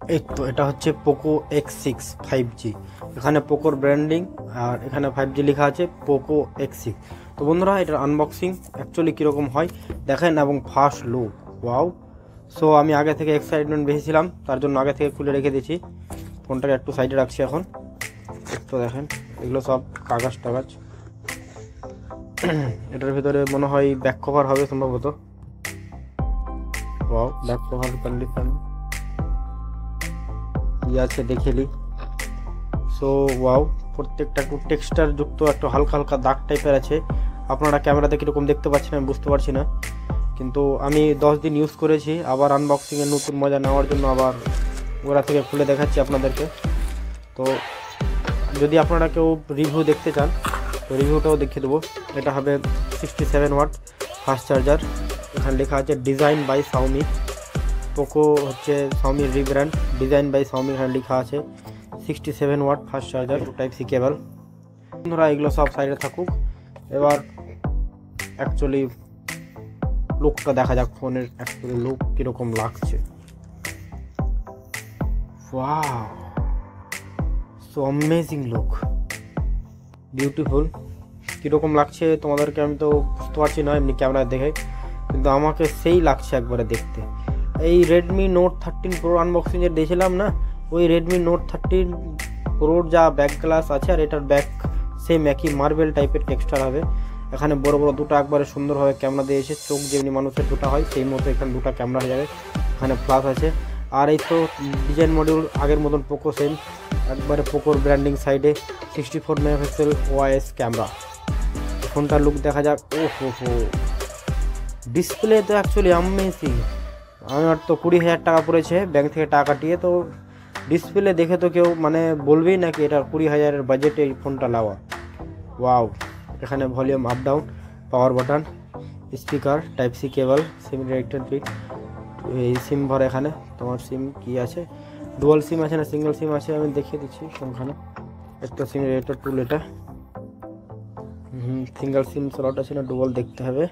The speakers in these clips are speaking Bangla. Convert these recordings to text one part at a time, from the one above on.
এই তো এটা হচ্ছে পোকো X6 5G। এখানে পোকোর ব্র্যান্ডিং আর এখানে 5G লেখা আছে, পোকো X6। তো বন্ধুরা, এটার আনবক্সিং অ্যাকচুয়ালি কীরকম হয় দেখেন, এবং ফার্স্ট লুক ওয়াও। সো আমি আগে থেকে এক্সাইটমেন্ট বেশিছিলাম, তার জন্য আগে থেকে খুলে রেখে দিয়েছি। ফোনটাকে একটু সাইডে রাখছি এখন। তো দেখেন এগুলো সব কাগজ টাগজ। এটার ভিতরে মনে হয় ব্যাক কভার হবে সম্ভবত। ওয়াও, ব্যাক কভার কন্ডিশন কি আছে দেখে নিই। সো ওয়াও, প্রত্যেকটা একটু টেক্সচার যুক্ত, একটু হালকা হালকা দাগ টাইপের আছে। আপনারা ক্যামেরাতে কীরকম দেখতে পাচ্ছেন আমি বুঝতে পারছি না, কিন্তু আমি 10 দিন ইউজ করেছি। আবার আনবক্সিংয়ের নতুন মজা নেওয়ার জন্য আবার ওরা থেকে খুলে দেখাচ্ছি আপনাদেরকে। তো যদি আপনারা কেউ রিভিউ দেখতে চান তো রিভিউটাও দেখিয়ে দেবো। এটা হবে 67 ওয়াট ফাস্ট চার্জার। এখানে লেখা আছে ডিজাইন বাই শাওমি। পোকো হচ্ছে শাওমির রিব্র্যান্ড, ডিজাইন বাই শাওমি এখানে লেখা আছে। 67 watt fast charger, type C cable. বন্ধুরা এগুলো সব সাইডে থাকুক, এবার অ্যাকচুয়ালি লুকটা দেখা যাক, ফোনের অ্যাকচুয়ালি লুক কীরকম লাগছে। Wow, so amazing look, beautiful. কীরকম লাগছে তোমাদেরকে আমি তো বুঝতে পারছি না এমনি ক্যামেরায় দেখে, কিন্তু আমাকে সেই লাগছে একবারে দেখতে। এই রেডমি নোট 13 প্রো আনবক্সিংয়ে দিয়েছিলাম না, ওই রেডমি নোট 13 প্রোর যা ব্যাক গ্লাস আছে আর এটার ব্যাক সেম একই মার্বেল টাইপের টেক্সচার হবে। এখানে বড় বড় দুটো একবারে সুন্দরভাবে ক্যামেরা দিয়েছে, চোখ যেমনি মানুষের দুটো হয় সেই মতো এখানে দুটো ক্যামেরা হয়ে যাবে। এখানে ফ্লাশ আছে, আর এই তো ডিজাইন মডিউল আগের মতন পোকো সেম, একবারে পোকোর ব্র্যান্ডিং সাইডে। 64 মেগাপিক্সেল ওআইএস ক্যামেরা। ফোনটার লুক দেখা যাক। ও হো, ডিসপ্লে তো অ্যাকচুয়ালি অ্যামেজিং। আমার তো 20,000 টাকা পড়েছে ব্যাংক থেকে টাকা কাটিয়ে, তো ডিসপ্লে দেখে তো কেউ মানে বলবেই নাকি এটা 20,000-এর বাজেটে এই ফোনটা নেওয়া। ওয়াও, এখানে volume up down, power button, speaker, type C cable, SIM ejector pin, এই সিম ভরে। এখানে তোমার সিম কি আছে, ডুয়াল সিম আছে না সিঙ্গেল সিম আছে আমি দেখিয়ে দিচ্ছি কোনখানে। একটা সিম ডিরেক্টর টুল, এটা সিঙ্গেল সিম স্লট আছে না ডুয়াল দেখতে হবে।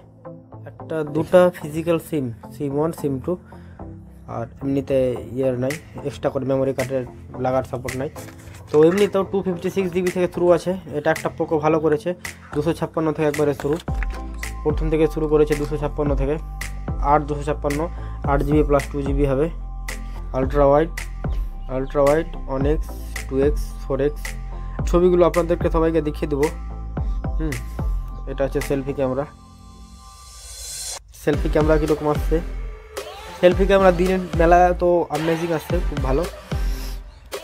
একটা দুটা ফিজিক্যাল সিম, সিম 1 সিম 2, আর এমনিতে ইয়ার নাই, এক্সট্রা করে মেমোরি কার্ডের লাগার সাপোর্ট নাই। তো এমনিতেও 256 জিবি থেকে শুরু আছে। এটা একটা পোকো ভালো করেছে, 256 থেকে একবারে শুরু, প্রথম থেকে শুরু করেছে 256 থেকে। 256, 8 জিবি প্লাস 2 জিবি হবে। আলট্রা ওয়াইড, অনেক্স, 2x, 4x। ছবিগুলো আপনাদেরকে সবাইকে দেখিয়ে দেবো। এটা হচ্ছে সেলফি ক্যামেরা কীরকম আসছে। সেলফি ক্যামেরা দিনের বেলা তো অ্যামেজিং আসছে, খুব ভালো।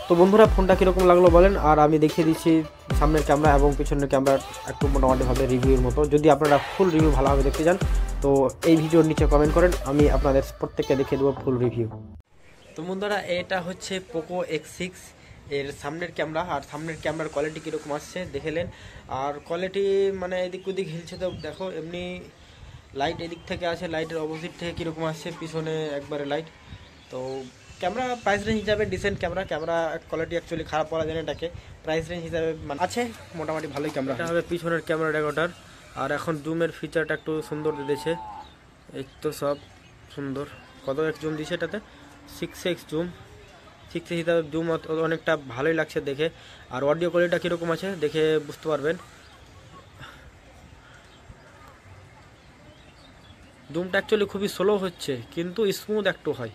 তো বন্ধুরা ফোনটা কীরকম লাগলো বলেন, আর আমি দেখিয়ে দিচ্ছি সামনের ক্যামেরা এবং পিছনের ক্যামেরা একটু মোটামুটিভাবে রিভিউর মতো। যদি আপনারা ফুল রিভিউ ভালোভাবে দেখতে চান তো এই ভিডিওর নিচে কমেন্ট করেন, আমি আপনাদের প্রত্যেককে দেখিয়ে দেবো ফুল রিভিউ। তো বন্ধুরা এটা হচ্ছে পোকো X6 এর সামনের ক্যামেরা, আর সামনের ক্যামেরার কোয়ালিটি কীরকম আসছে দেখেলেন। আর কোয়ালিটি মানে এদিক ওদিক হিলছে তো দেখো, এমনি লাইট এদিক থেকে আছে, লাইটের অপোজিট থেকে কীরকম আসছে, পিছনে একবারে লাইট। তো ক্যামেরা প্রাইস রেঞ্জ হিসাবে ডিসেন্ট ক্যামেরা কোয়ালিটি অ্যাকচুয়ালি খারাপ বলা যায় না এটাকে, প্রাইস রেঞ্জ হিসাবে আছে মোটামুটি ভালোই ক্যামেরা। এটা হবে পিছনের ক্যামেরা রেকর্ডার, আর এখন জুমের ফিচারটা একটু সুন্দর দিয়েছে। এই তো সব সুন্দর। কত এক্স জুম দিয়েছে এটাতে, 6x জুম, 6x হিসাবে জুম অনেকটা ভালোই লাগছে দেখে। আর অডিও কোয়ালিটিটা কীরকম আছে দেখে বুঝতে পারবেন। জুমটা অ্যাকচুয়ালি খুবই স্লো হচ্ছে, কিন্তু স্মুথ একটু হয়।